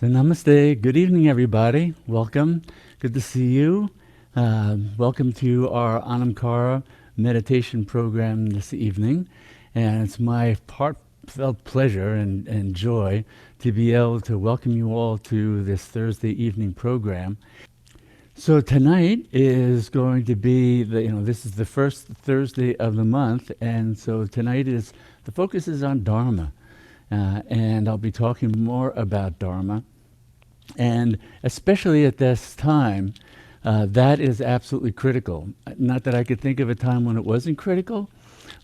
So namaste. Good evening, everybody. Welcome. Good to see you. Welcome to our Anam Cara Meditation program this evening. And it's my heartfelt pleasure and joy to be able to welcome you all to this Thursday evening program. So tonight is going to be this is the first Thursday of the month, and so tonight the focus is on Dharma. And I'll be talking more about Dharma. And especially at this time, that is absolutely critical. Not that I could think of a time when it wasn't critical,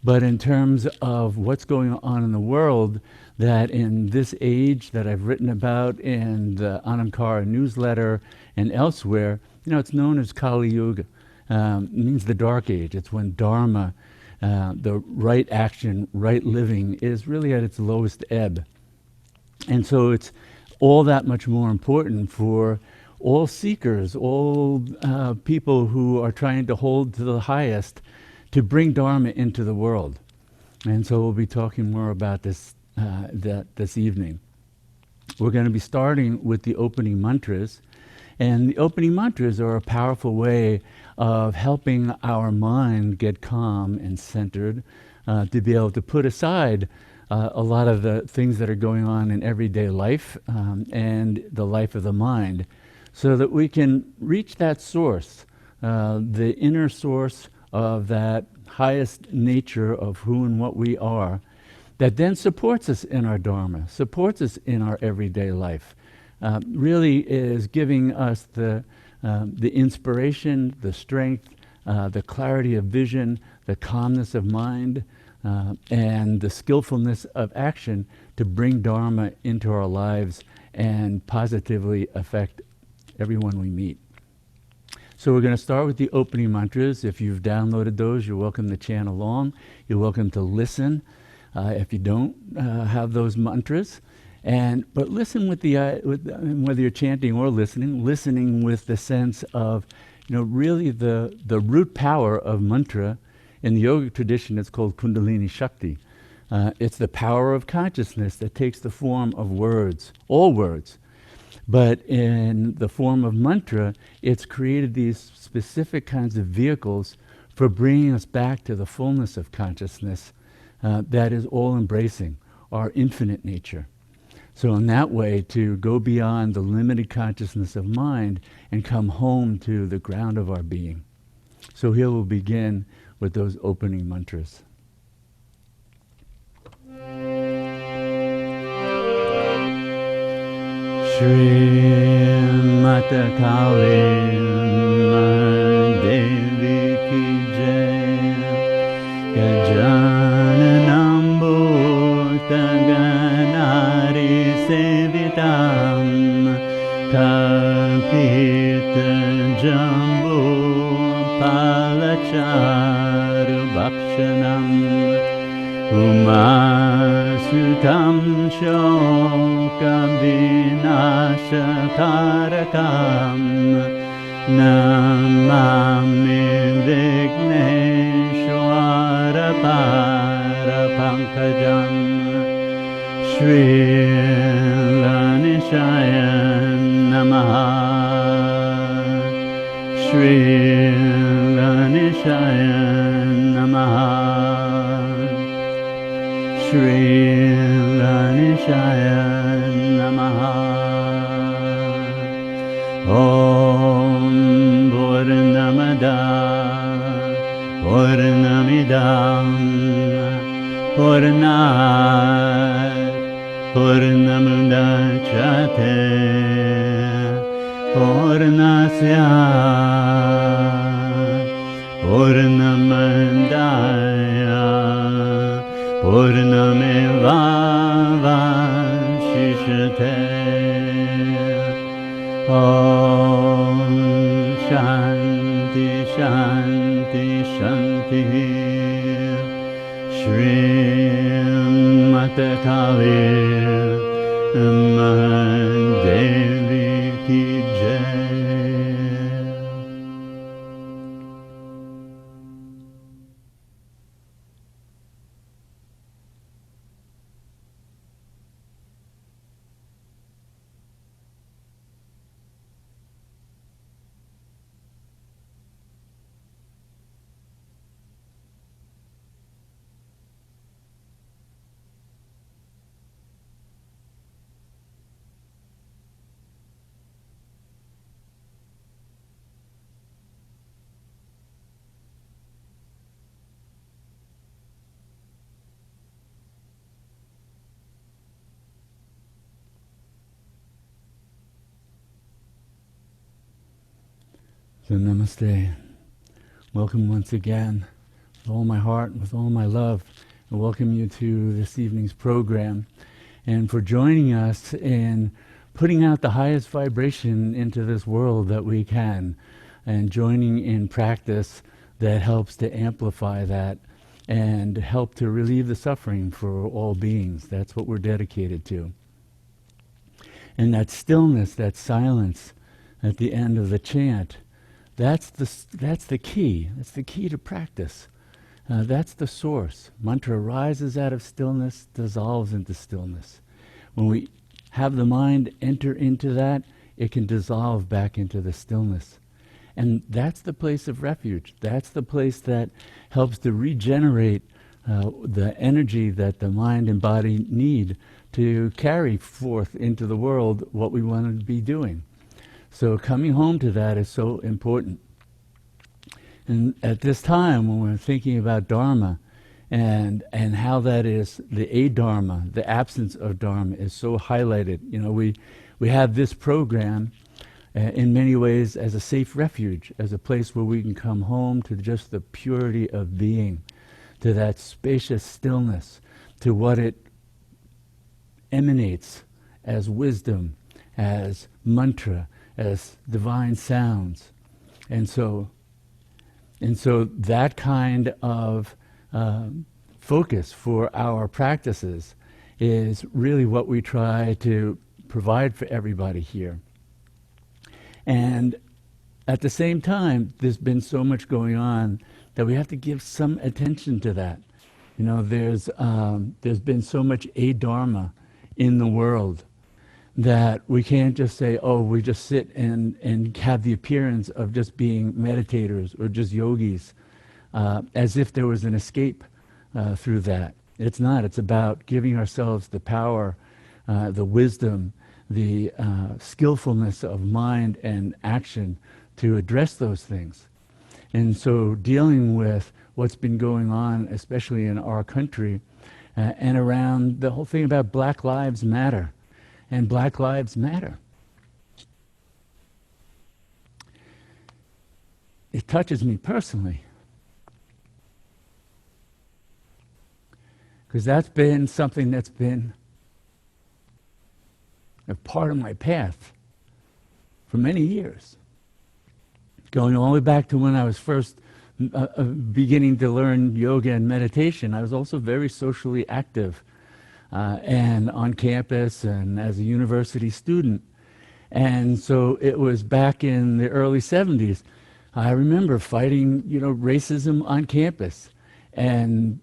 but in terms of what's going on in the world, that in this age that I've written about in the Anam Cara newsletter and elsewhere, it's known as Kali Yuga. It means the dark age. It's when Dharma, the right action, right living, is really at its lowest ebb. And so it's all that much more important for all seekers, all people who are trying to hold to the highest, to bring Dharma into the world. And so we'll be talking more about this this evening. We're going to be starting with the opening mantras. And the opening mantras are a powerful way of helping our mind get calm and centered, to be able to put aside a lot of the things that are going on in everyday life and the life of the mind, so that we can reach that source, the inner source of that highest nature of who and what we are, that then supports us in our Dharma, supports us in our everyday life, really is giving us the inspiration, the strength, the clarity of vision, the calmness of mind, and the skillfulness of action to bring Dharma into our lives and positively affect everyone we meet. So we're going to start with the opening mantras. If you've downloaded those, you're welcome to chant along. You're welcome to listen if you don't have those mantras. But listen with whether you're chanting or listening with the sense of, really the root power of mantra. In the yogic tradition, it's called Kundalini Shakti. It's the power of consciousness that takes the form of words, all words. But in the form of mantra, it's created these specific kinds of vehicles for bringing us back to the fullness of consciousness that is all-embracing, our infinite nature. So in that way, to go beyond the limited consciousness of mind and come home to the ground of our being. So here we'll begin with those opening mantras. Shri Mata Kali Devi Ki Jai Gajananam Bhuta Ganari Sevitam Kalpita Jambu Palachar Bhakshanam Umasutam Shokam Vinashakarakam Namami Vigneshwara Parapankajam Shri Lanishaya Namaha Shri Lanishaya Namaha Shri Lanishaya Namaha Om Purnamada Purnamidam Purnat Purnamudachyate Purnasya Purnamandaya Purnameva Vashishate Om Shanti Shanti Shanti Shri Mata Kali Devi Ki Jai. So namaste. Welcome once again with all my heart and with all my love. I welcome you to this evening's program and for joining us in putting out the highest vibration into this world that we can and joining in practice that helps to amplify that and help to relieve the suffering for all beings. That's what we're dedicated to. And that stillness, that silence at the end of the chant, that's the key. That's the key to practice. That's the source. Mantra rises out of stillness, dissolves into stillness. When we have the mind enter into that, it can dissolve back into the stillness. And that's the place of refuge. That's the place that helps to regenerate the energy that the mind and body need to carry forth into the world what we want to be doing. So coming home to that is so important. And at this time, when we're thinking about Dharma and how that is, the a-Dharma, the absence of Dharma is so highlighted. You know, we have this program in many ways as a safe refuge, as a place where we can come home to just the purity of being, to that spacious stillness, to what it emanates as wisdom, as mantra, as divine sounds. And so that kind of focus for our practices is really what we try to provide for everybody here. And at the same time, there's been so much going on that we have to give some attention to that. You know, there's been so much a-Dharma in the world that we can't just say, oh, we just sit and have the appearance of just being meditators or just yogis, as if there was an escape through that. It's not. It's about giving ourselves the power, the wisdom, the skillfulness of mind and action to address those things. And so dealing with what's been going on, especially in our country, and around the whole thing about Black Lives Matter. And Black Lives Matter. It touches me personally. Because that's been something that's been a part of my path for many years. Going all the way back to when I was first beginning to learn yoga and meditation, I was also very socially active. And on campus and as a university student. And so it was back in the early 70s. I remember fighting, racism on campus and,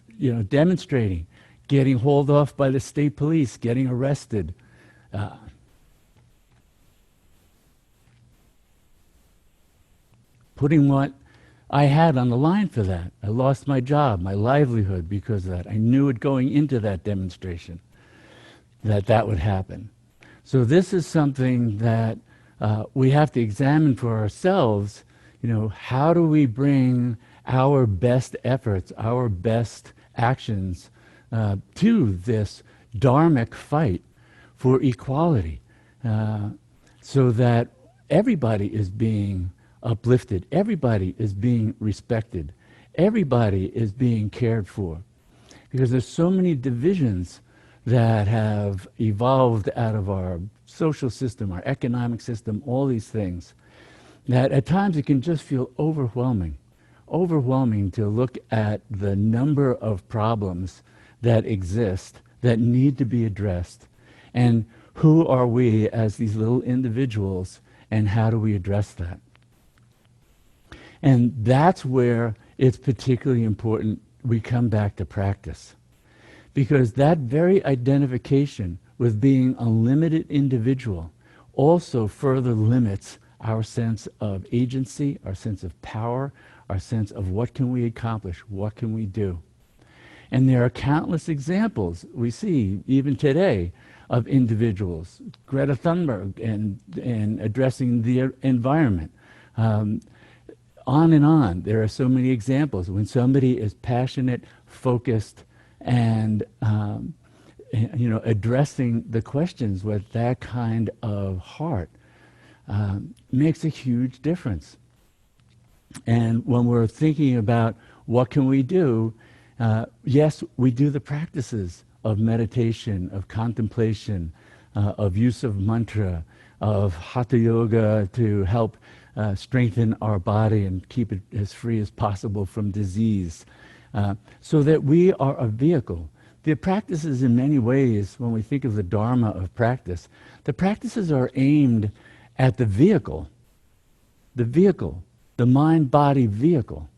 demonstrating, getting hauled off by the state police, getting arrested. Putting what I had on the line for that. I lost my job, my livelihood because of that. I knew it going into that demonstration that would happen. So this is something that we have to examine for ourselves. How do we bring our best efforts, our best actions to this dharmic fight for equality so that everybody is being uplifted, everybody is being respected, everybody is being cared for. Because there's so many divisions that have evolved out of our social system, our economic system, all these things, that at times it can just feel overwhelming to look at the number of problems that exist, that need to be addressed, and who are we as these little individuals, and how do we address that? And that's where it's particularly important we come back to practice. Because that very identification with being a limited individual also further limits our sense of agency, our sense of power, our sense of what can we accomplish, what can we do. And there are countless examples we see even today of individuals, Greta Thunberg and addressing the environment. On and on. There are so many examples. When somebody is passionate, focused, and addressing the questions with that kind of heart makes a huge difference. And when we're thinking about what can we do, yes, we do the practices of meditation, of contemplation, of use of mantra, of hatha yoga to help strengthen our body and keep it as free as possible from disease, so that we are a vehicle. The practices in many ways, when we think of the Dharma of practice, the practices are aimed at the vehicle, the mind-body vehicle.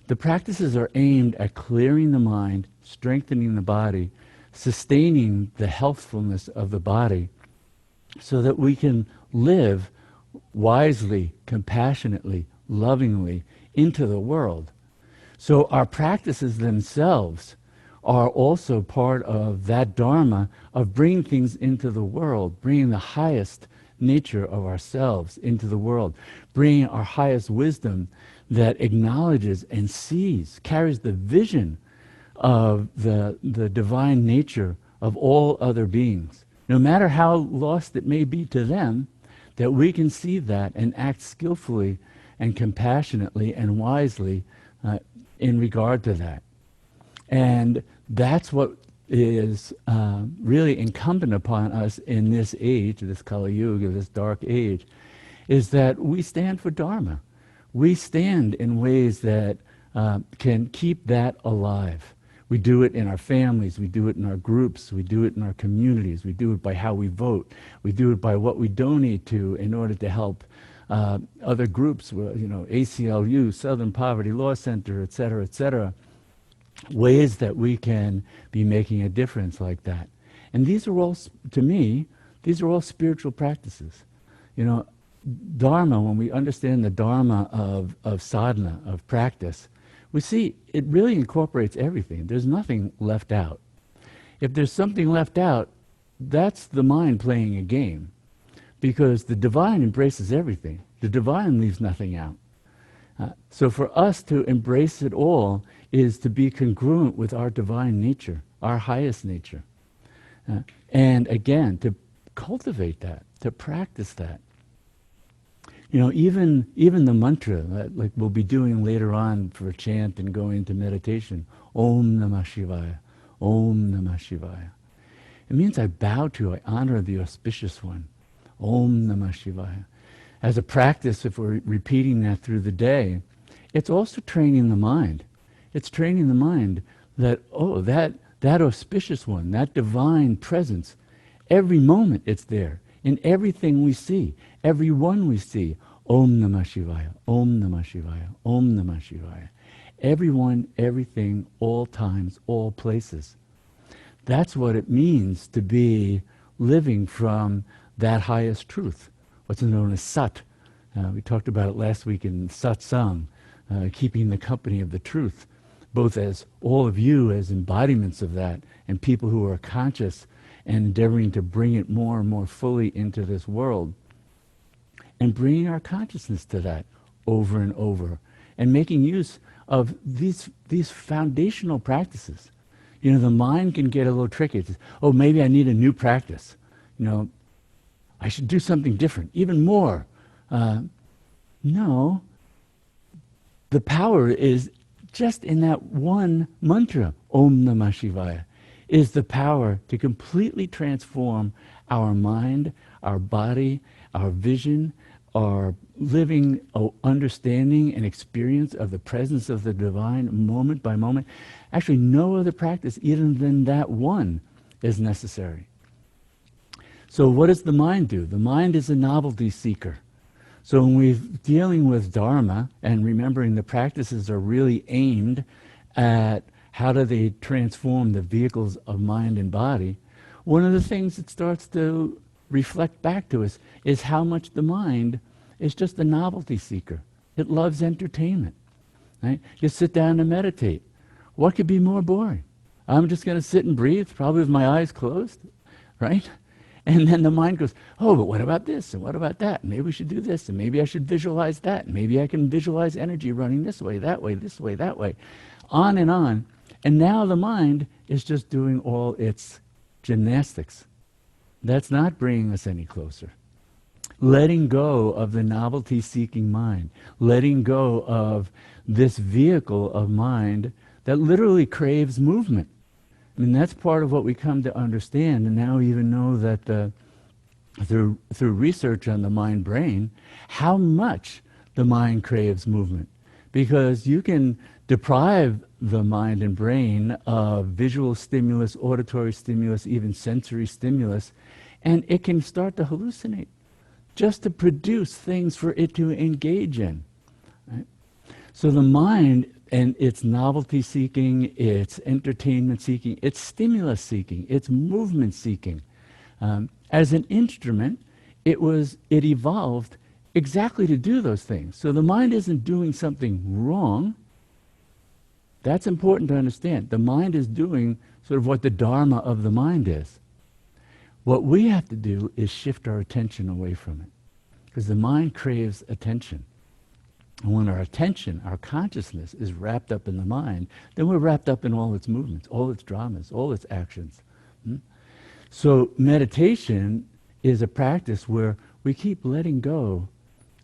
The practices are aimed at clearing the mind, strengthening the body, sustaining the healthfulness of the body, so that we can live wisely, compassionately, lovingly into the world. So our practices themselves are also part of that Dharma of bringing things into the world, bringing the highest nature of ourselves into the world, bringing our highest wisdom that acknowledges and sees, carries the vision of the divine nature of all other beings. No matter how lost it may be to them, that we can see that and act skillfully and compassionately and wisely in regard to that. And that's what is really incumbent upon us in this age, this Kali Yuga, this dark age, is that we stand for Dharma. We stand in ways that can keep that alive. We do it in our families, we do it in our groups, we do it in our communities, we do it by how we vote, we do it by what we donate to in order to help other groups, ACLU, Southern Poverty Law Center, et cetera, ways that we can be making a difference like that. And these are all, to me, these are all spiritual practices. Dharma, when we understand the Dharma of sadhana, of practice, we see it really incorporates everything. There's nothing left out. If there's something left out, that's the mind playing a game, because the divine embraces everything. The divine leaves nothing out. So for us to embrace it all is to be congruent with our divine nature, our highest nature. And again, to cultivate that, to practice that. Even the mantra that like we'll be doing later on for a chant and going into meditation, Om Namah Shivaya, Om Namah Shivaya. It means I bow to, I honor the auspicious one, Om Namah Shivaya. As a practice, if we're repeating that through the day, it's also training the mind. It's training the mind that, that auspicious one, that divine presence, every moment it's there. In everything we see, every one we see, Om Namah Shivaya, Om Namah Shivaya, Om Namah Shivaya. Everyone, everything, all times, all places. That's what it means to be living from that highest truth, what's known as Sat. We talked about it last week in Satsang, keeping the company of the truth, both as all of you as embodiments of that, and people who are conscious and endeavoring to bring it more and more fully into this world, and bringing our consciousness to that over and over, and making use of these foundational practices. The mind can get a little tricky. It says, maybe I need a new practice. I should do something different, even more. No, the power is just in that one mantra, Om Namah Shivaya, is the power to completely transform our mind, our body, our vision, our living understanding and experience of the presence of the divine moment by moment. Actually, no other practice even than that one is necessary. So what does the mind do? The mind is a novelty seeker. So when we're dealing with Dharma and remembering the practices are really aimed at how do they transform the vehicles of mind and body, one of the things that starts to reflect back to us is how much the mind is just a novelty seeker. It loves entertainment. Right? You sit down and meditate. What could be more boring? I'm just going to sit and breathe, probably with my eyes closed, right? And then the mind goes, but what about this? And what about that? Maybe we should do this. And maybe I should visualize that. Maybe I can visualize energy running this way, that way, this way, that way. On and on. And now the mind is just doing all its gymnastics. That's not bringing us any closer. letting go of the novelty-seeking mind, letting go of this vehicle of mind that literally craves movement. I mean, that's part of what we come to understand, and now we even know that through research on the mind-brain, how much the mind craves movement. Because you can deprive the mind and brain of visual stimulus, auditory stimulus, even sensory stimulus, and it can start to hallucinate just to produce things for it to engage in. Right? So the mind, and its novelty seeking, its entertainment seeking, its stimulus seeking, its movement seeking. As an instrument, it evolved exactly to do those things. So the mind isn't doing something wrong. That's important to understand. The mind is doing sort of what the Dharma of the mind is. What we have to do is shift our attention away from it. Because the mind craves attention. And when our attention, our consciousness, is wrapped up in the mind, then we're wrapped up in all its movements, all its dramas, all its actions. So meditation is a practice where we keep letting go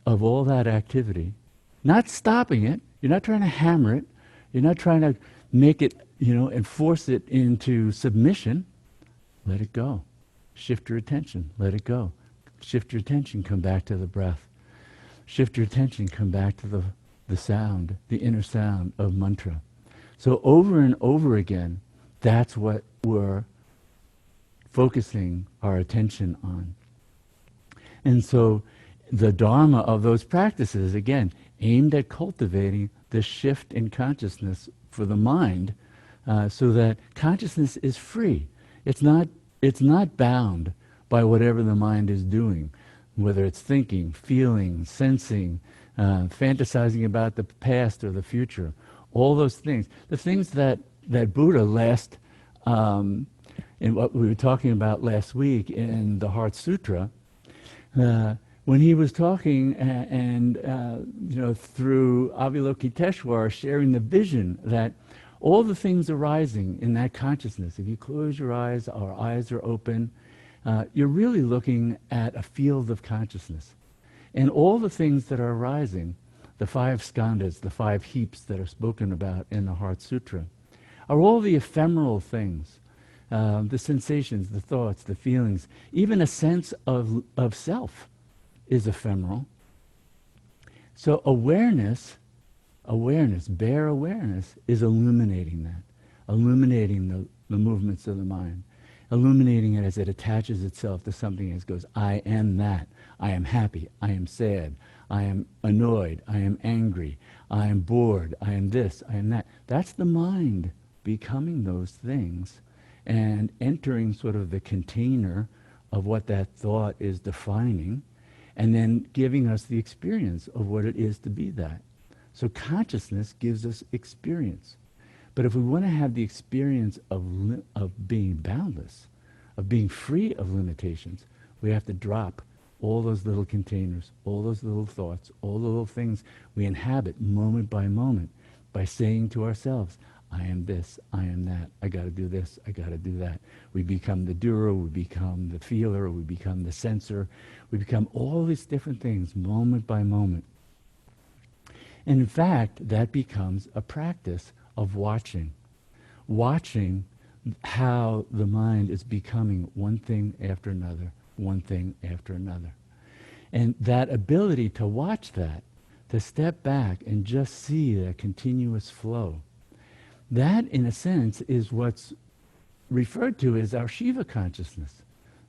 of all that activity, not stopping it. You're not trying to hammer it. You're not trying to make it, and force it into submission. Let it go. Shift your attention. Let it go. Shift your attention. Come back to the breath. Shift your attention. Come back to the sound, the inner sound of mantra. So over and over again, that's what we're focusing our attention on. And so the Dharma of those practices, again, aimed at cultivating the shift in consciousness for the mind, so that consciousness is free. It's not bound by whatever the mind is doing, whether it's thinking, feeling, sensing, fantasizing about the past or the future. All those things. The things that Buddha in what we were talking about last week in the Heart Sutra, when he was talking through Avalokiteshvara, sharing the vision that all the things arising in that consciousness, if you close your eyes, our eyes are open, you're really looking at a field of consciousness. And all the things that are arising, the 5 skandhas, the 5 heaps that are spoken about in the Heart Sutra, are all the ephemeral things, the sensations, the thoughts, the feelings, even a sense of self is ephemeral. So awareness, bare awareness, is illuminating that, illuminating the movements of the mind, illuminating it as it attaches itself to something as goes, I am that, I am happy, I am sad, I am annoyed, I am angry, I am bored, I am this, I am that. That's the mind becoming those things and entering sort of the container of what that thought is defining, and then giving us the experience of what it is to be that. So consciousness gives us experience. But if we want to have the experience of being boundless, of being free of limitations, we have to drop all those little containers, all those little thoughts, all the little things we inhabit moment by moment by saying to ourselves, I am this, I am that, I got to do this, I got to do that. We become the doer, we become the feeler, we become the sensor, we become all these different things moment by moment. And in fact, that becomes a practice of watching how the mind is becoming one thing after another, one thing after another. And that ability to watch that, to step back and just see that continuous flow, that, in a sense, is what's referred to as our Shiva consciousness.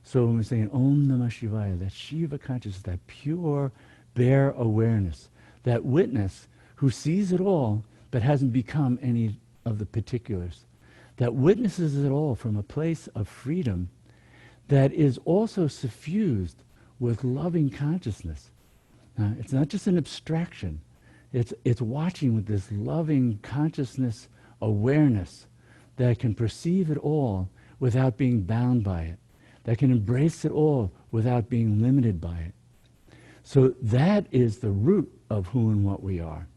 So when we're saying Om Namah Shivaya, that Shiva consciousness, that pure, bare awareness, that witness who sees it all but hasn't become any of the particulars, that witnesses it all from a place of freedom that is also suffused with loving consciousness. It's not just an abstraction. It's watching with this loving consciousness awareness that can perceive it all without being bound by it, that can embrace it all without being limited by it. So that is the root of who and what we are.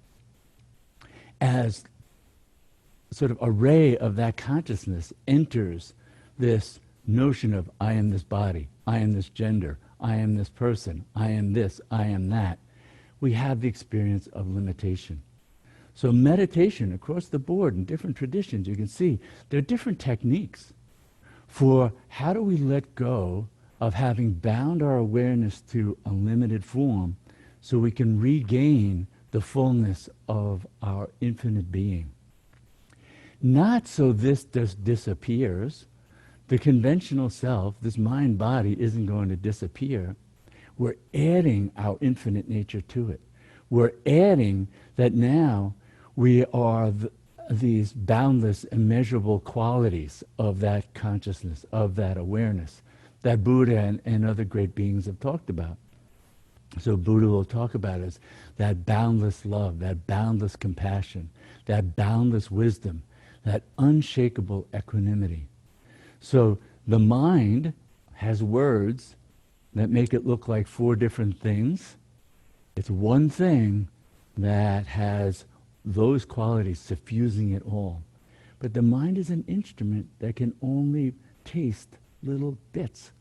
As sort of a ray of that consciousness enters this notion of I am this body, I am this gender, I am this person, I am this, I am that. We have the experience of limitation. So meditation across the board in different traditions, you can see there are different techniques for how do we let go of having bound our awareness to a limited form so we can regain the fullness of our infinite being. Not so this just disappears. The conventional self, this mind body, isn't going to disappear. We're adding our infinite nature to it. We're adding that now we are these boundless, immeasurable qualities of that consciousness, of that awareness, that Buddha and other great beings have talked about. So Buddha will talk about as that boundless love, that boundless compassion, that boundless wisdom, that unshakable equanimity. So the mind has words that make it look like four different things. It's one thing that has those qualities suffusing it all. But the mind is an instrument that can only taste little bits.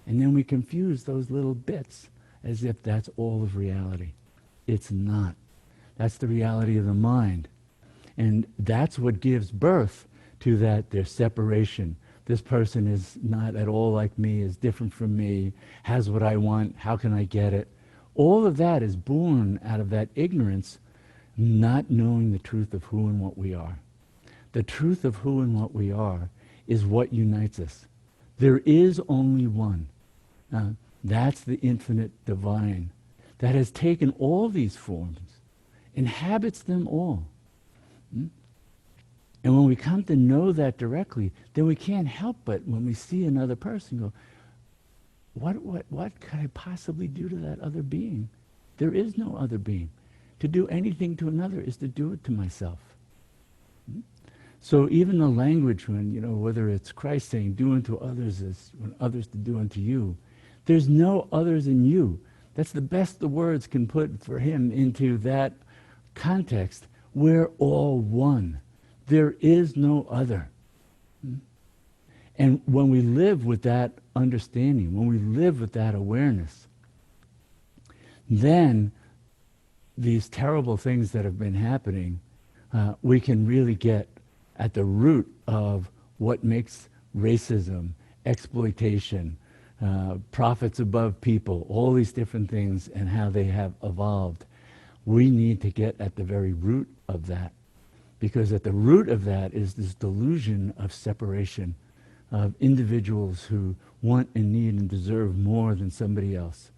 And then we confuse those little bits as if that's all of reality. It's not. That's the reality of the mind. And that's what gives birth to that there's separation. This person is not at all like me, is different from me, has what I want, how can I get it? All of that is born out of that ignorance, not knowing the truth of who and what we are. The truth of who and what we are is what unites us. There is only one. That's the infinite divine that has taken all these forms, inhabits them all. And when we come to know that directly, then we can't help but, when we see another person, go, what could I possibly do to that other being? There is no other being. To do anything to another is to do it to myself. So even the language, when, whether it's Christ saying, do unto others as when others to do unto you, there's no others in you. That's the best the words can put for him into that context. We're all one. There is no other. And when we live with that understanding, when we live with that awareness, then these terrible things that have been happening, we can really get at the root of what makes racism, exploitation, profits above people, all these different things and how they have evolved. We need to get at the very root of that. Because at the root of that is this delusion of separation, of individuals who want and need and deserve more than somebody else.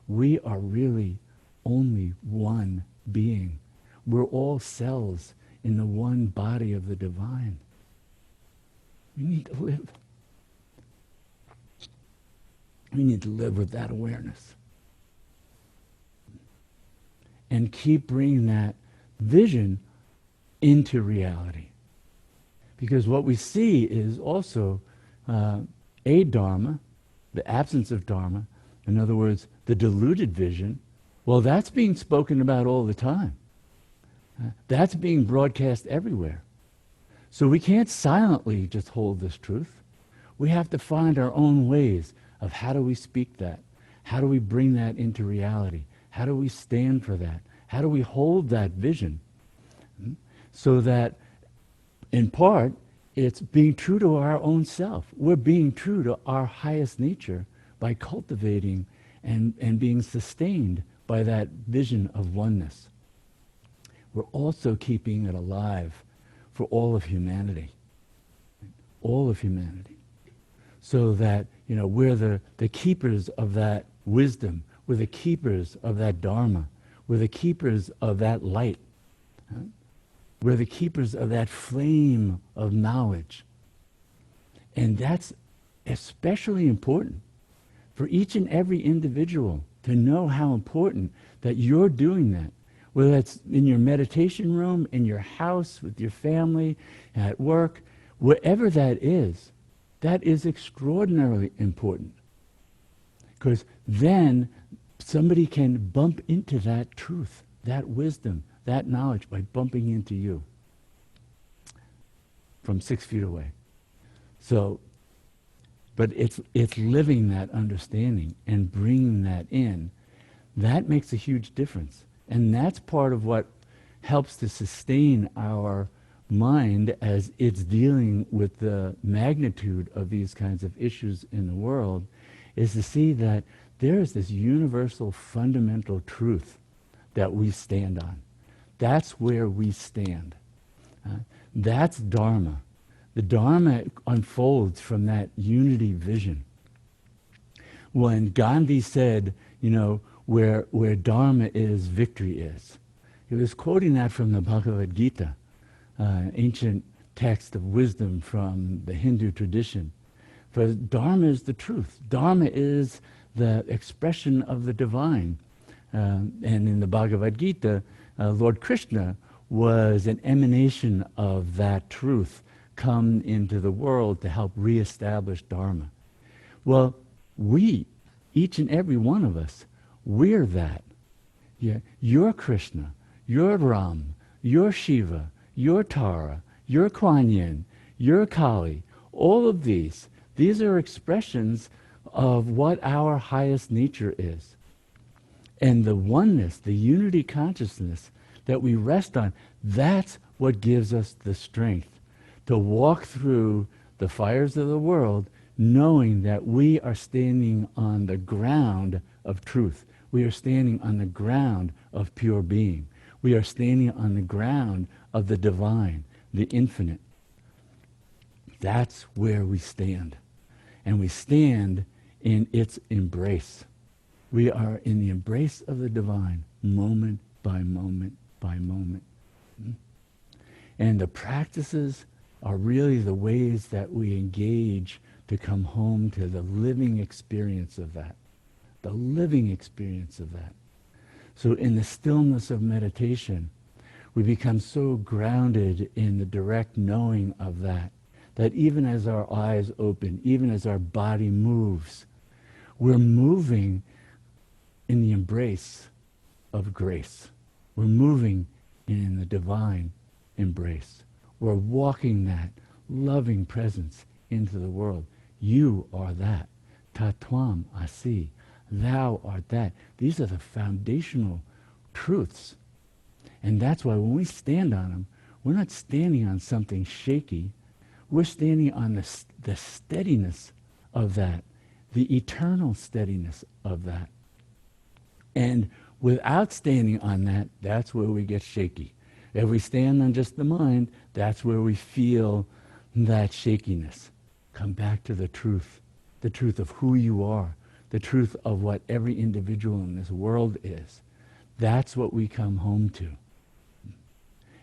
We are really only one being. We're all cells in the one body of the divine. We need to live. We need to live with that awareness. And keep bringing that vision into reality. Because what we see is also a Dharma, the absence of Dharma, in other words, the deluded vision. Well, that's being spoken about all the time. That's being broadcast everywhere. So we can't silently just hold this truth. We have to find our own ways of how do we speak that? How do we bring that into reality? How do we stand for that? How do we hold that vision? So that, in part, it's being true to our own self. We're being true to our highest nature by cultivating and being sustained by that vision of oneness. We're also keeping it alive for all of humanity. All of humanity. So that, we're the keepers of that wisdom. We're the keepers of that Dharma. We're the keepers of that light. We're the keepers of that flame of knowledge. And that's especially important for each and every individual to know how important that you're doing that. Whether that's in your meditation room, in your house, with your family, at work, wherever that is extraordinarily important. Because then somebody can bump into that truth, that wisdom, that knowledge by bumping into you from 6 feet away. So, but it's living that understanding and bringing that in. That makes a huge difference. And that's part of what helps to sustain our mind as it's dealing with the magnitude of these kinds of issues in the world, is to see that there is this universal fundamental truth that we stand on. That's where we stand. That's Dharma. The Dharma unfolds from that unity vision. When Gandhi said, where Dharma is, victory is. He was quoting that from the Bhagavad Gita, ancient text of wisdom from the Hindu tradition. For Dharma is the truth. Dharma is the expression of the divine. And in the Bhagavad Gita, Lord Krishna was an emanation of that truth come into the world to help reestablish Dharma. Well, we, each and every one of us, we're that. Yeah, you're Krishna, you're Ram, you're Shiva, you're Tara, you're Kuan Yin, you're Kali. All of these are expressions of what our highest nature is. And the oneness, the unity consciousness that we rest on, that's what gives us the strength to walk through the fires of the world, knowing that we are standing on the ground of truth. We are standing on the ground of pure being. We are standing on the ground of the divine, the infinite. That's where we stand. And we stand in its embrace. We are in the embrace of the divine, moment by moment by moment. And the practices are really the ways that we engage to come home to the living experience of that. The living experience of that. So in the stillness of meditation, we become so grounded in the direct knowing of that even as our eyes open, even as our body moves, we're moving in the embrace of grace. We're moving in the divine embrace. We're walking that loving presence into the world. You are that. Tatvam asi. Thou art that. These are the foundational truths. And that's why when we stand on them, we're not standing on something shaky. We're standing on the steadiness of that, the eternal steadiness of that. And without standing on that, that's where we get shaky. If we stand on just the mind, that's where we feel that shakiness. Come back to the truth of who you are, the truth of what every individual in this world is. That's what we come home to.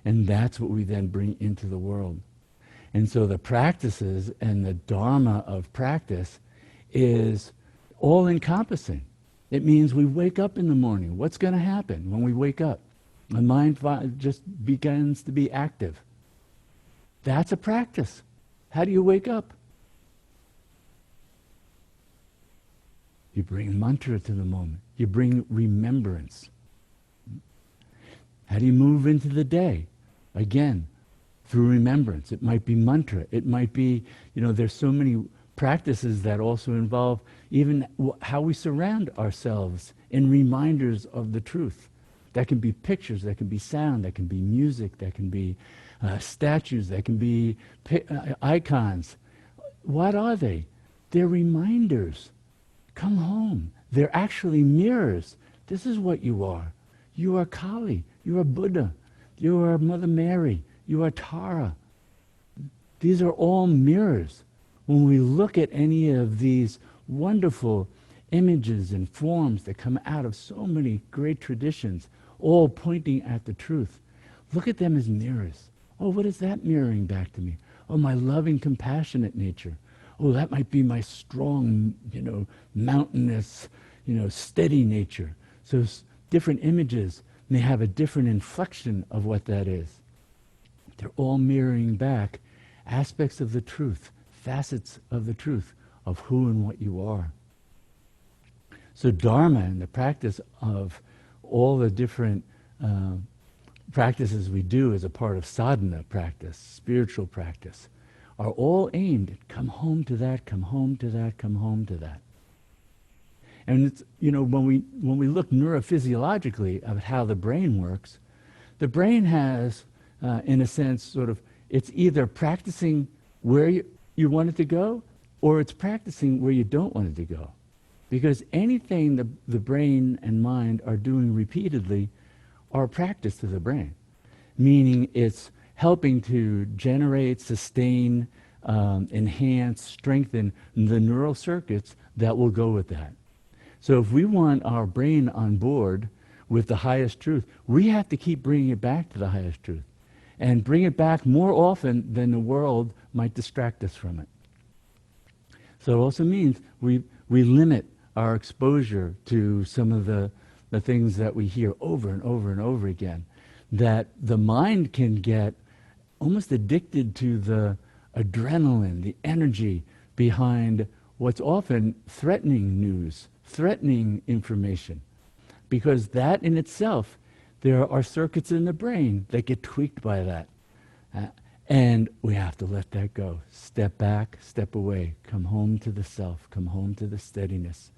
And that's what we then bring into the world. And so the practices and the Dharma of practice is all-encompassing. It means we wake up in the morning. What's going to happen when we wake up? The mind just begins to be active. That's a practice. How do you wake up? You bring mantra to the moment. You bring remembrance. How do you move into the day? Again, through remembrance. It might be mantra. It might be, there's so many practices that also involve even how we surround ourselves in reminders of the truth. That can be pictures, that can be sound, that can be music, that can be statues, that can be icons. What are they? They're reminders. Come home. They're actually mirrors. This is what you are. You are Kali. You are Buddha. You are Mother Mary. You are Tara. These are all mirrors. When we look at any of these wonderful images and forms that come out of so many great traditions, all pointing at the truth, look at them as mirrors. Oh, what is that mirroring back to me? Oh, my loving, compassionate nature. Oh, that might be my strong, mountainous, steady nature. So different images may have a different inflection of what that is. They're all mirroring back aspects of the truth, facets of the truth of who and what you are. So Dharma and the practice of all the different practices we do as a part of sadhana practice, spiritual practice, are all aimed at come home to that, come home to that, come home to that. And it's, when we look neurophysiologically at how the brain works, the brain has, in a sense, sort of, it's either practicing where you want it to go, or it's practicing where you don't want it to go. Because anything the brain and mind are doing repeatedly are practice to the brain, meaning it's helping to generate, sustain, enhance, strengthen the neural circuits that will go with that. So if we want our brain on board with the highest truth, we have to keep bringing it back to the highest truth and bring it back more often than the world might distract us from it. So it also means we limit our exposure to some of the things that we hear over and over and over again, that the mind can get almost addicted to the adrenaline, the energy behind what's often threatening news, threatening information. Because that in itself, there are circuits in the brain that get tweaked by that. And we have to let that go. Step back, step away, come home to the self, come home to the steadiness,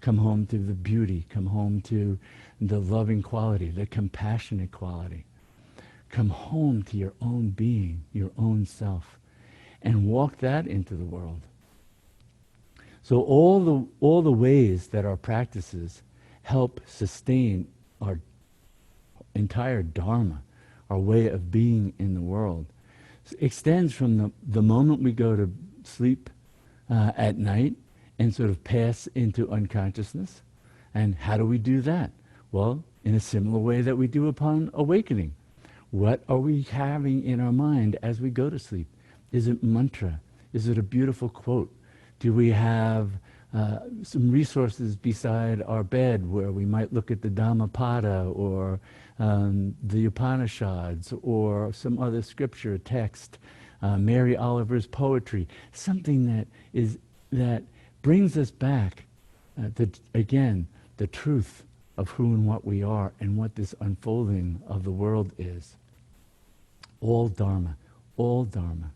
come home to the beauty, come home to the loving quality, the compassionate quality. Come home to your own being, your own self, and walk that into the world. So all the ways that our practices help sustain our entire Dharma, our way of being in the world, extends from the moment we go to sleep at night and sort of pass into unconsciousness. And how do we do that? Well, in a similar way that we do upon awakening. What are we having in our mind as we go to sleep? Is it mantra? Is it a beautiful quote? Do we have some resources beside our bed where we might look at the Dhammapada or the Upanishads or some other scripture text, Mary Oliver's poetry, something that brings us back again, the truth of who and what we are and what this unfolding of the world is. All Dharma, all Dharma.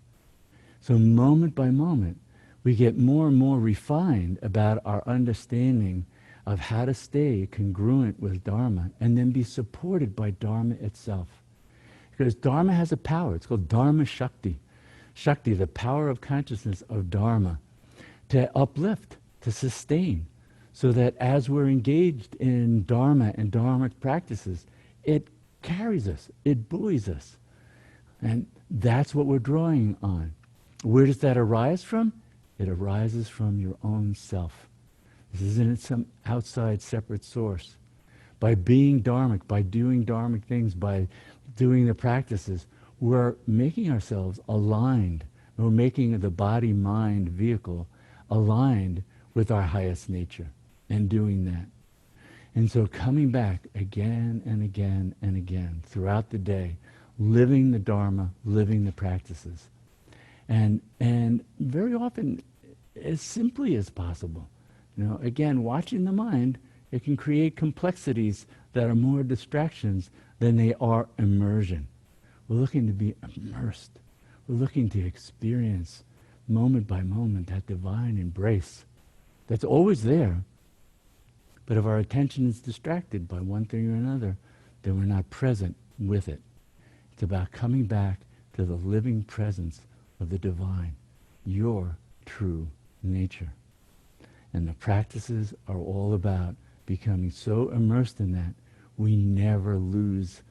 So moment by moment, we get more and more refined about our understanding of how to stay congruent with Dharma and then be supported by Dharma itself. Because Dharma has a power. It's called Dharma Shakti. Shakti, the power of consciousness of Dharma, to uplift, to sustain, so that as we're engaged in Dharma and Dharmic practices, it carries us, it buoys us. And that's what we're drawing on. Where does that arise from? It arises from your own self. This isn't some outside separate source. By being Dharmic, by doing Dharmic things, by doing the practices, we're making ourselves aligned. We're making the body-mind vehicle aligned with our highest nature and doing that. And so coming back again and again and again throughout the day, living the Dharma, living the practices. And very often, as simply as possible. Again, watching the mind, it can create complexities that are more distractions than they are immersion. We're looking to be immersed. We're looking to experience moment by moment that divine embrace that's always there. But if our attention is distracted by one thing or another, then we're not present with it. It's about coming back to the living presence of the divine, your true nature. And the practices are all about becoming so immersed in that we never lose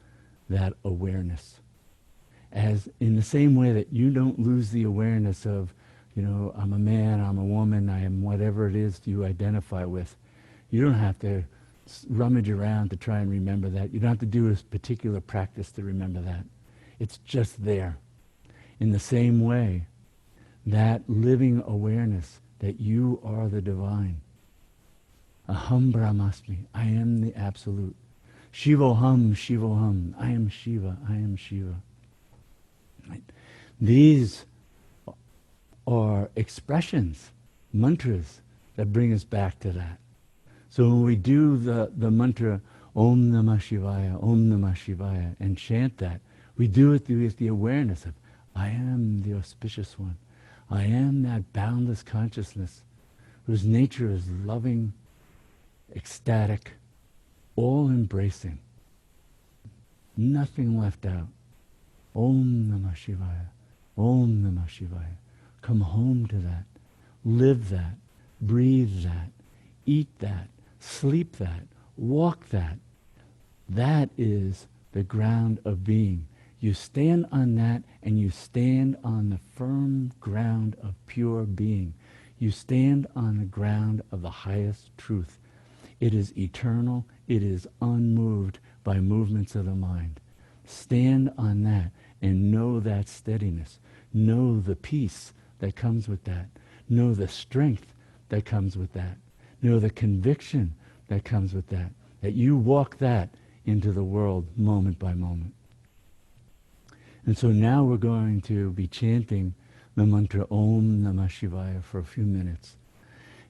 that awareness. As in the same way that you don't lose the awareness of, I'm a man, I'm a woman, I am whatever it is you identify with. You don't have to rummage around to try and remember that. You don't have to do a particular practice to remember that. It's just there. In the same way, that living awareness that you are the divine. Aham Brahmasmi, I am the absolute. Shivoham, Shivoham, I am Shiva, I am Shiva. Right? These are expressions, mantras that bring us back to that. So when we do the mantra, Om Namah Shivaya, Om Namah Shivaya, and chant that, we do it with the awareness of, I am the auspicious one. I am that boundless consciousness whose nature is loving, ecstatic, all-embracing. Nothing left out. Om Namah Shivaya. Om Namah Shivaya. Come home to that. Live that. Breathe that. Eat that. Sleep that. Walk that. That is the ground of being. You stand on that, and you stand on the firm ground of pure being. You stand on the ground of the highest truth. It is eternal. It is unmoved by movements of the mind. Stand on that and know that steadiness. Know the peace that comes with that. Know the strength that comes with that. Know the conviction that comes with that. That you walk that into the world moment by moment. And so now we're going to be chanting the mantra Om Namah Shivaya for a few minutes.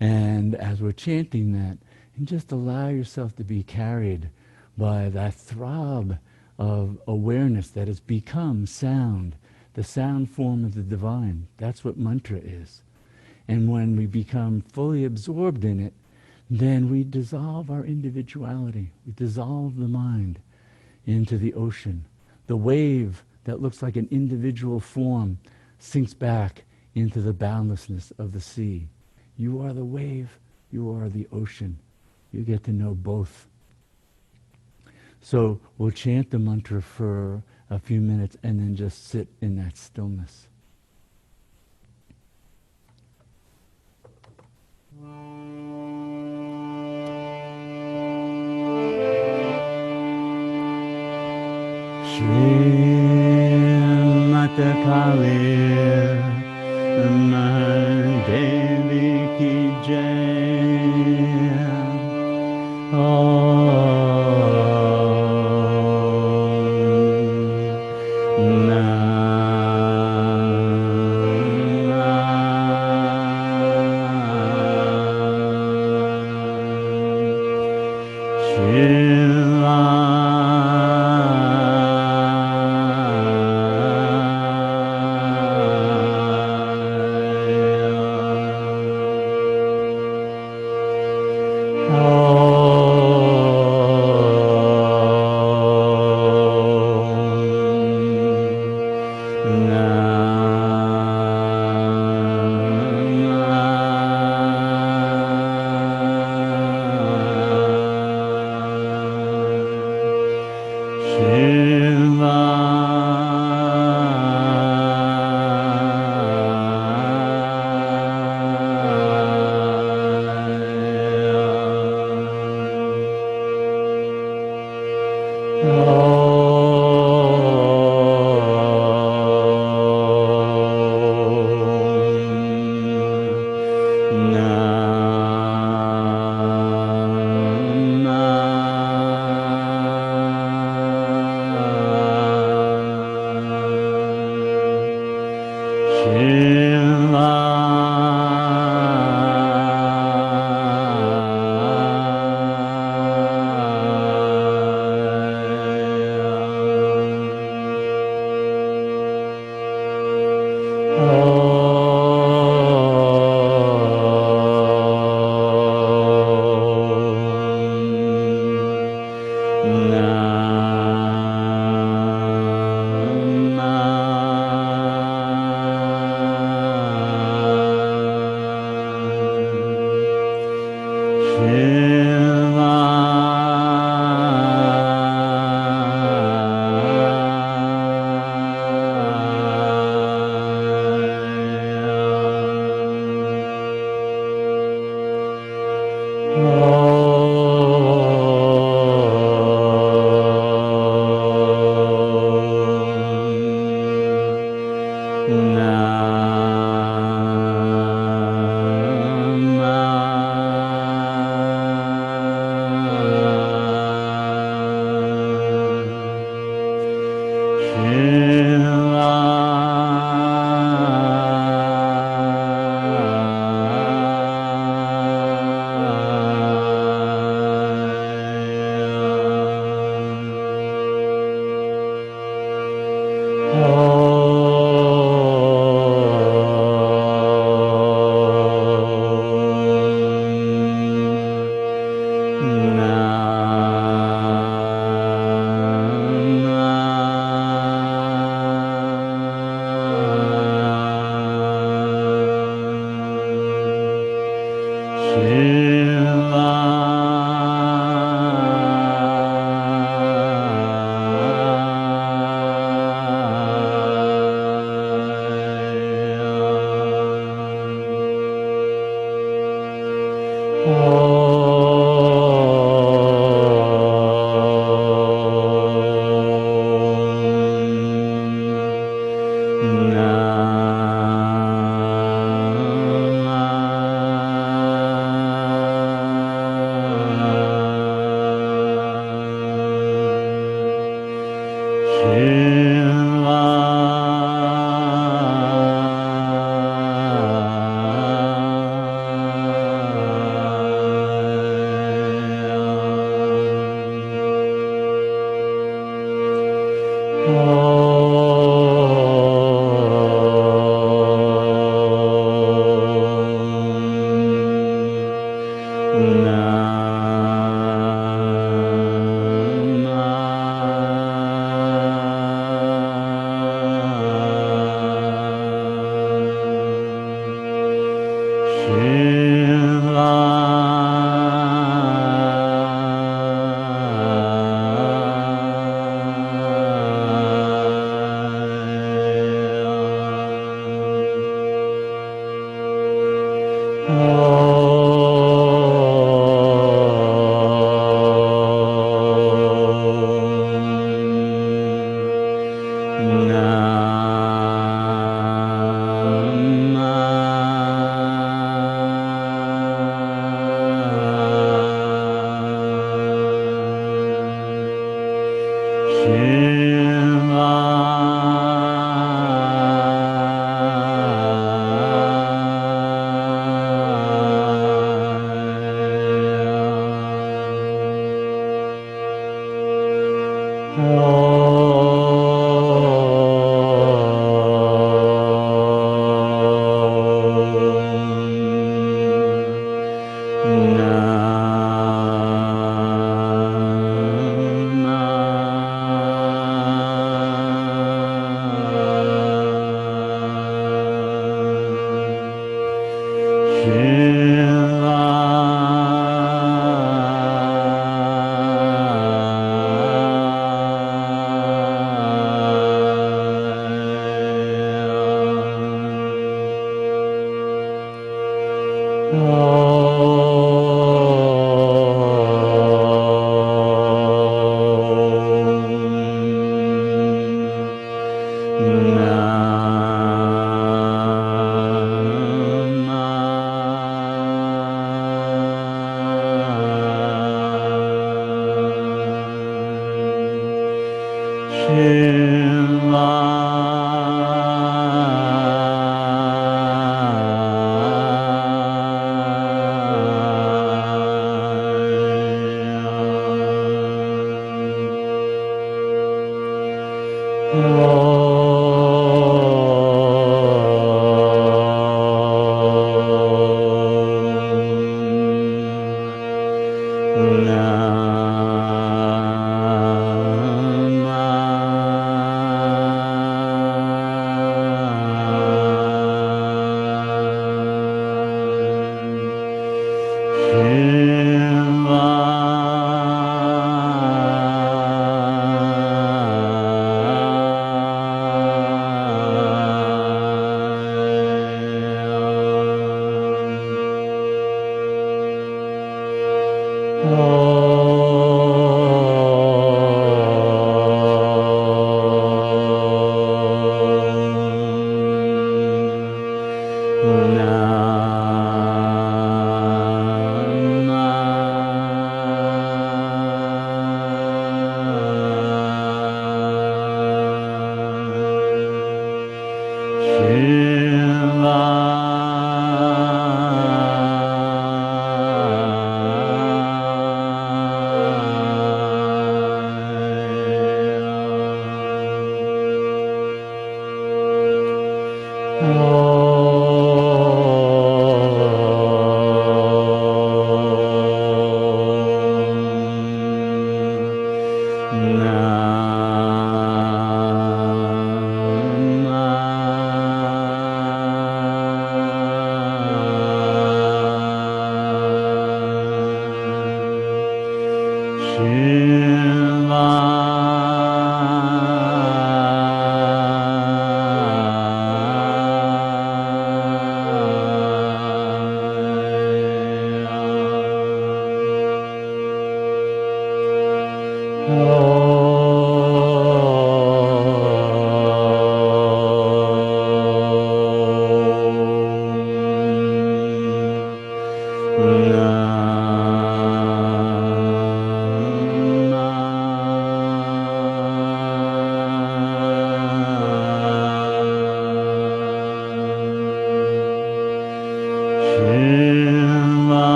And as we're chanting that, and just allow yourself to be carried by that throb of awareness that has become sound, the sound form of the divine. That's what mantra is. And when we become fully absorbed in it, then we dissolve our individuality. We dissolve the mind into the ocean. The wave that looks like an individual form sinks back into the boundlessness of the sea. You are the wave. You are the ocean. You get to know both. So we'll chant the mantra for a few minutes and then just sit in that stillness. Shri Mata Kali Mahadevi Ki Jai.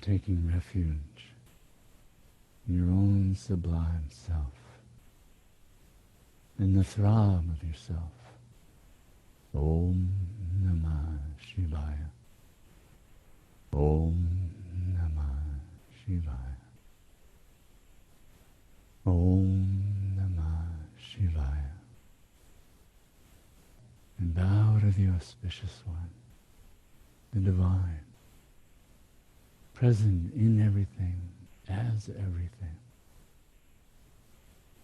Taking refuge in your own sublime self, in the throb of yourself. Om Namah Shivaya. Om Namah Shivaya. Om Namah Shivaya. And bow to the auspicious one, the divine, present in everything, as everything.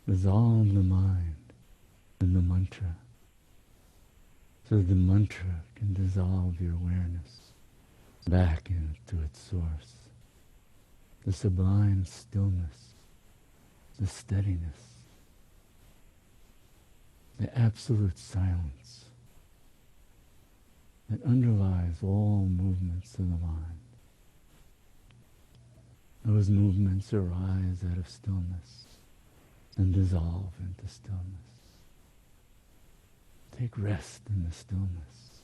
Dissolve the mind in the mantra so that the mantra can dissolve your awareness back into its source. The sublime stillness, the steadiness, the absolute silence that underlies all movements of the mind. Those movements arise out of stillness and dissolve into stillness. Take rest in the stillness,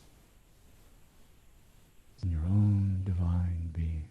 in your own divine being.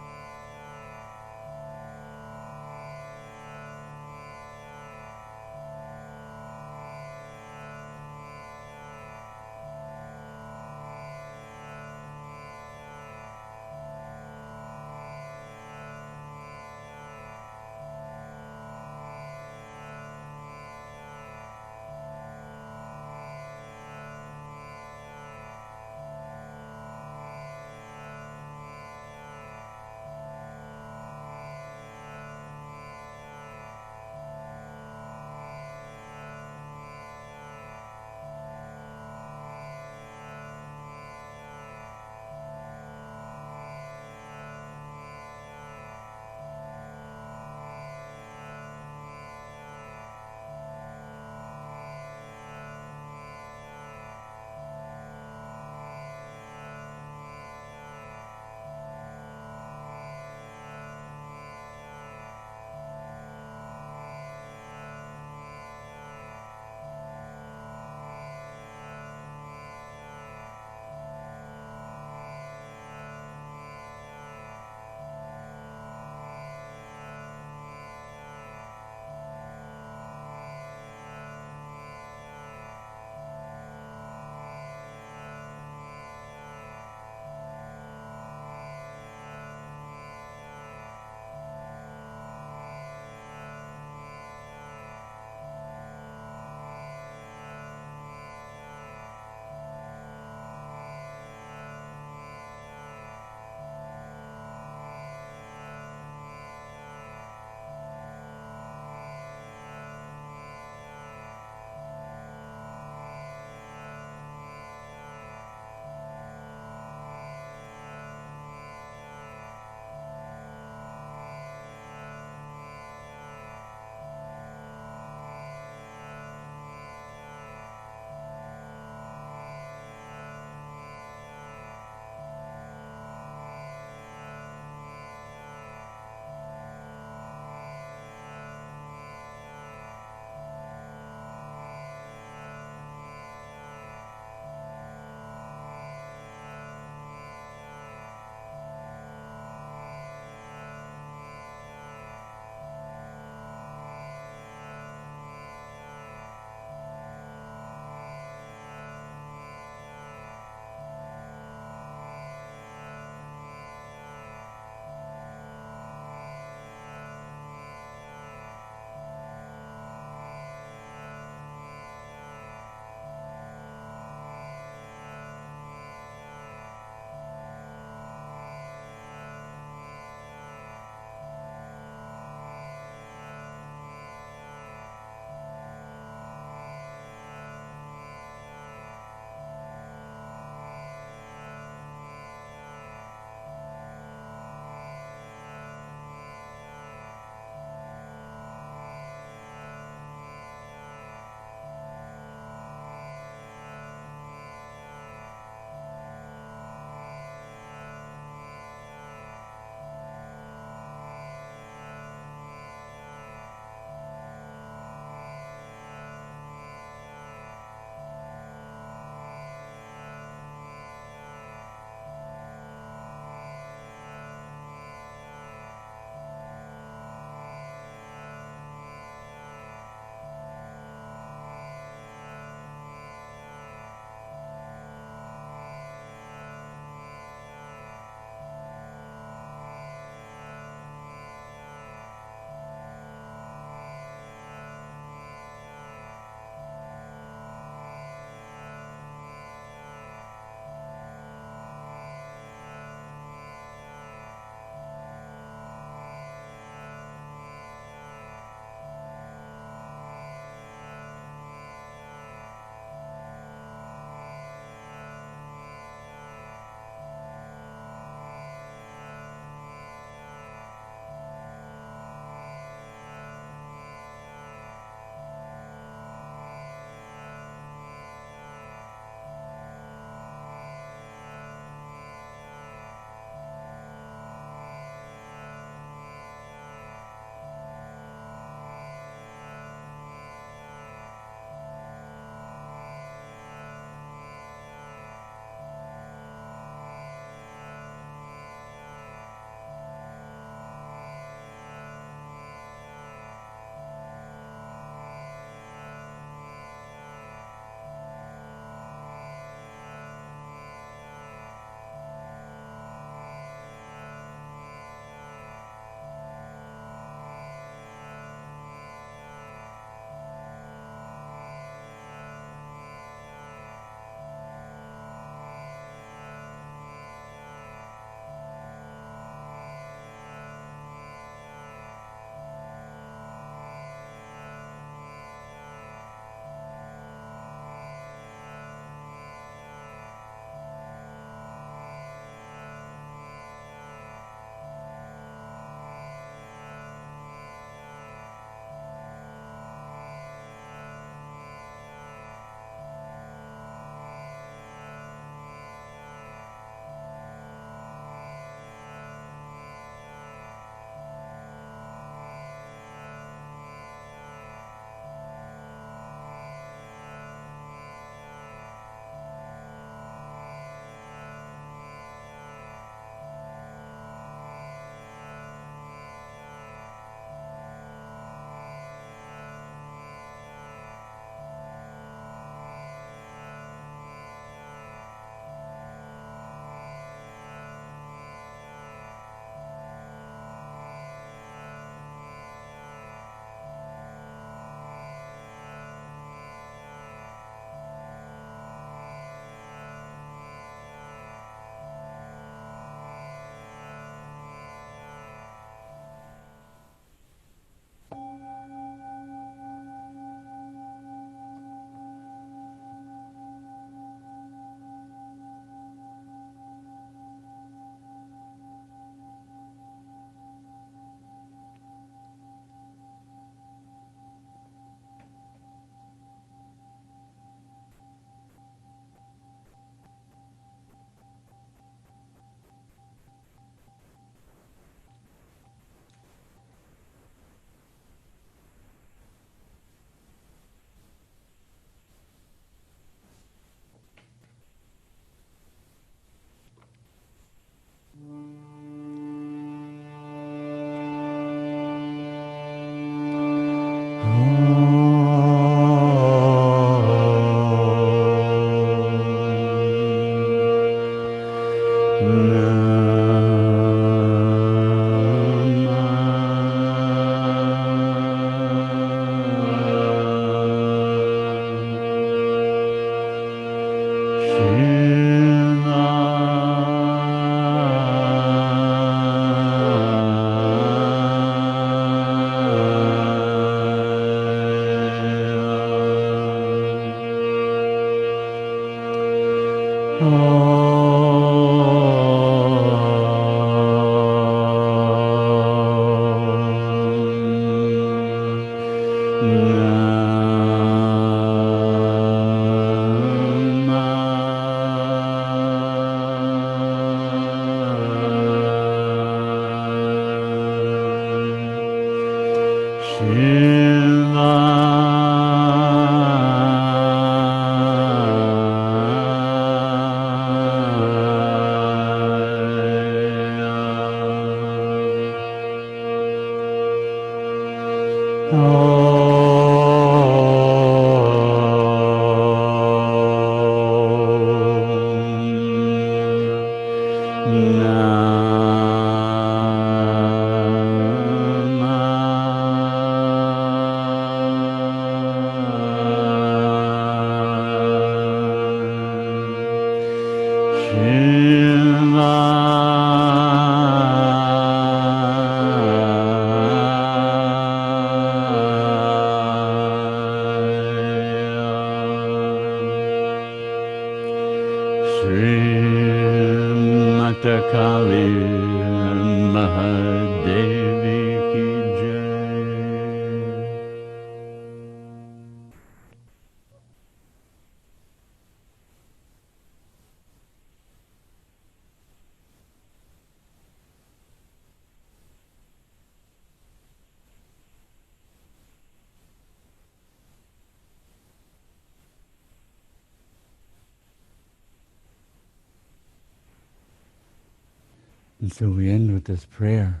And so we end with this prayer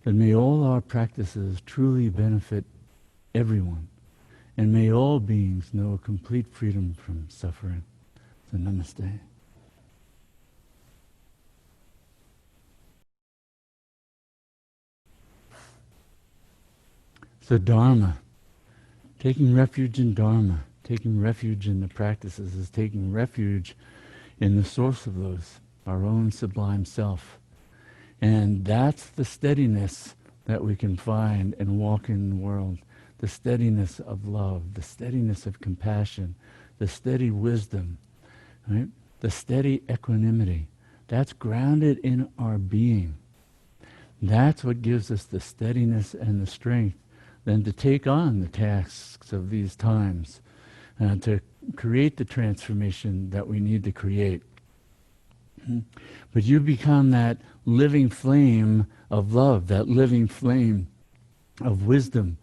that may all our practices truly benefit everyone, and may all beings know complete freedom from suffering. So namaste. So Dharma, taking refuge in Dharma, taking refuge in the practices is taking refuge in the source of those, our own sublime self. And that's the steadiness that we can find and walk in the world. The steadiness of love, the steadiness of compassion, the steady wisdom, right? The steady equanimity. That's grounded in our being. That's what gives us the steadiness and the strength then to take on the tasks of these times, to create the transformation that we need to create. But you become that living flame of love, that living flame of wisdom.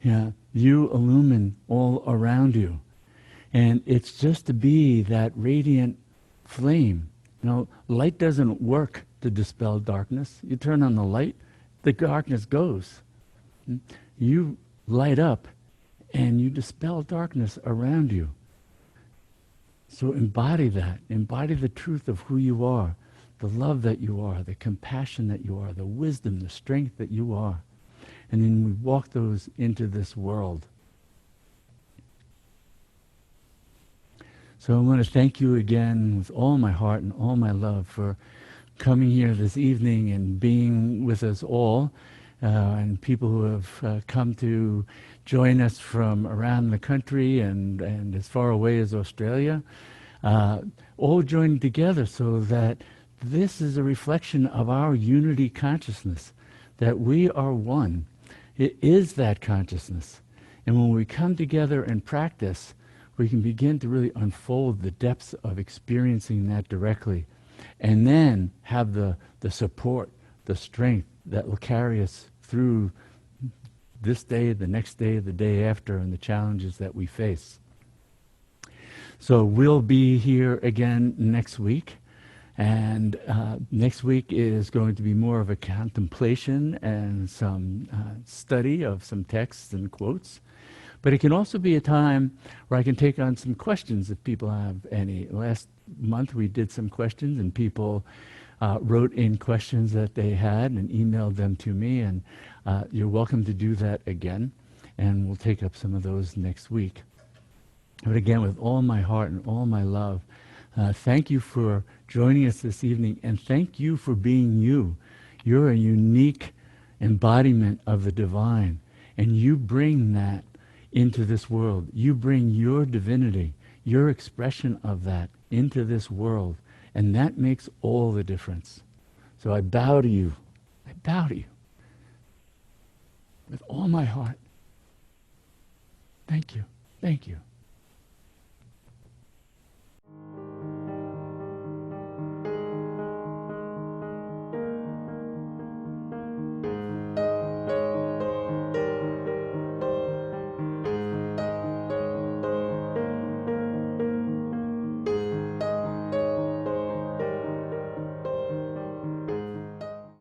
Yeah, you illumine all around you. And it's just to be that radiant flame. You know, light doesn't work to dispel darkness. You turn on the light, the darkness goes. You light up and you dispel darkness around you. So embody that. Embody the truth of who you are, the love that you are, the compassion that you are, the wisdom, the strength that you are. And then we walk those into this world. So I want to thank you again with all my heart and all my love for coming here this evening and being with us all, and people who have come to join us from around the country and as far away as Australia, all joined together so that this is a reflection of our unity consciousness, that we are one. It is that consciousness. And when we come together and practice, we can begin to really unfold the depths of experiencing that directly, and then have the support, the strength that will carry us through this day, the next day, the day after, and the challenges that we face. So we'll be here again next week. And next week is going to be more of a contemplation and some study of some texts and quotes. But it can also be a time where I can take on some questions if people have any. Last month we did some questions, and people wrote in questions that they had and emailed them to me, and you're welcome to do that again, and we'll take up some of those next week. But again, with all my heart and all my love, thank you for joining us this evening, and thank you for being you. You're a unique embodiment of the divine, and you bring that into this world. You bring your divinity, your expression of that into this world. And that makes all the difference. So I bow to you. I bow to you with all my heart. Thank you. Thank you.